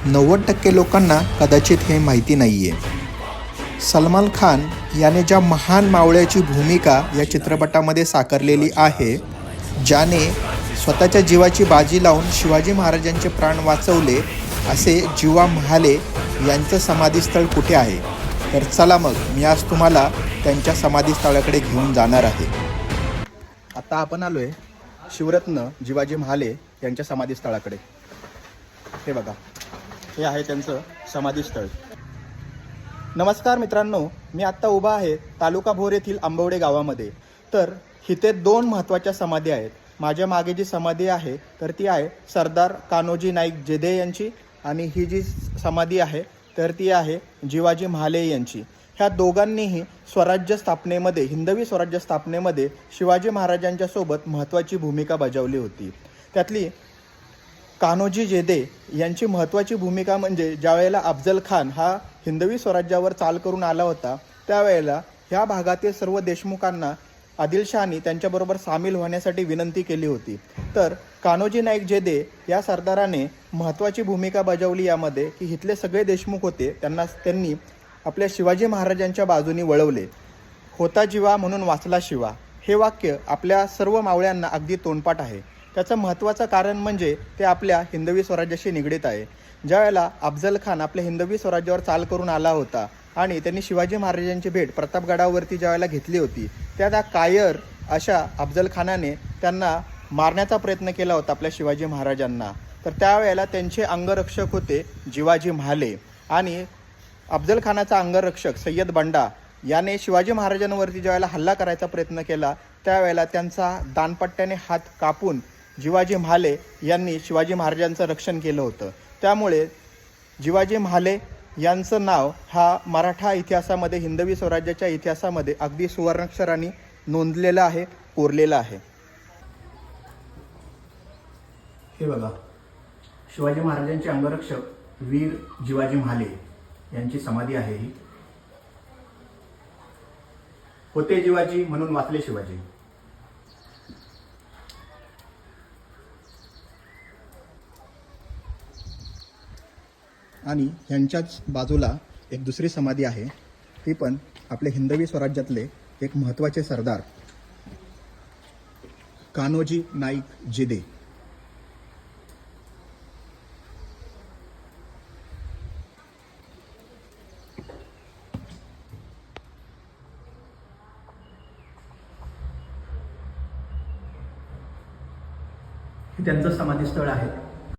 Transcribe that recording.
90% लोकांना कदाचित हे माहिती नाही आहे. सलमान खान याने ज्या महान मावळ्याची भूमिका या चित्रपटामध्ये साकारलेली आहे, ज्याने स्वतःच्या जीवाची बाजी लावून शिवाजी महाराजांचे प्राण वाचवले, असे जीवा महाले यांचं समाधीस्थळ कुठे आहे? तर चला मग मी आज तुम्हाला त्यांच्या समाधीस्थळाकडे घेऊन जाणार आहे. आता आपण आलो आहे शिवरत्न जिवाजी महाले यांच्या समाधीस्थळाकडे. हे बघा, हे आहे त्यांचं समाधीस्थळ. नमस्कार मित्रांनो, मी आत्ता उभा आहे तालुका भोर येथील आंबवडे गावामध्ये. तर इथे दोन महत्त्वाच्या समाधी आहेत. माझ्या मागे जी समाधी आहे तर ती आहे सरदार कान्होजी नाईक जेदे यांची, आणि ही जी समाधी आहे तर ती आहे जिवाजी महाले यांची. ह्या दोघांनीही स्वराज्य स्थापनेमध्ये, हिंदवी स्वराज्य स्थापनेमध्ये शिवाजी महाराजांच्या सोबत महत्त्वाची भूमिका बजावली होती. त्यातली कान्होजी जेदे यांची महत्त्वाची भूमिका म्हणजे ज्यावेळेला अफजल खान हा हिंदवी स्वराज्यावर चाल करून आला होता, त्यावेळेला ह्या भागातील सर्व देशमुखांना आदिलशहानी त्यांच्याबरोबर सामील होण्यासाठी विनंती केली होती. तर कान्होजी नाईक जेदे या सरदाराने महत्त्वाची भूमिका बजावली यामध्ये, की इथले सगळे देशमुख होते त्यांनी आपल्या शिवाजी महाराजांच्या बाजूने वळवले. होता जीवा म्हणून वाचला शिवा, हे वाक्य आपल्या सर्व मावळ्यांना अगदी तोंडपाठ आहे. त्याचं महत्त्वाचं कारण म्हणजे ते आपल्या हिंदवी स्वराज्याशी निगडीत आहे. ज्यावेळेला अफजल खान आपल्या हिंदवी स्वराज्यावर चाल करून आला होता आणि त्यांनी शिवाजी महाराजांची भेट प्रतापगडावरती ज्यावेळेला घेतली होती, त्या कायर अशा अफजल खानाने त्यांना मारण्याचा प्रयत्न केला होता आपल्या शिवाजी महाराजांना. तर त्यावेळेला त्यांचे अंगरक्षक होते जिवाजी महाले, आणि अफजल खानाचा अंगरक्षक सय्यद बंडा याने शिवाजी महाराजांवरती ज्यावेळेला हल्ला करायचा प्रयत्न केला, त्यावेळेला त्यांचा दानपट्ट्याने हात कापून जिवाजी महाले यांनी शिवाजी महाराजांचं रक्षण केलं होतं. त्यामुळे जिवाजी महाले यांचं नाव हा मराठा इतिहासामध्ये, हिंदवी स्वराज्याच्या इतिहासामध्ये अगदी सुवर्णाक्षरांनी नोंदलेलं आहे, कोरलेलं आहे. हे बघा, शिवाजी महाराजांचे अंगरक्षक वीर जिवाजी महाले यांची समाधी आहे ही. होते जिवाजी म्हणून वाचले शिवाजी. आणि ह्यांच्याच बाजूला एक दुसरी समाधी आहे, ती पण आपल्या हिंदवी स्वराज्यातले एक महत्त्वाचे सरदार कान्होजी नाईक जेदे. त्यांचं समाधीस्थळ आहे.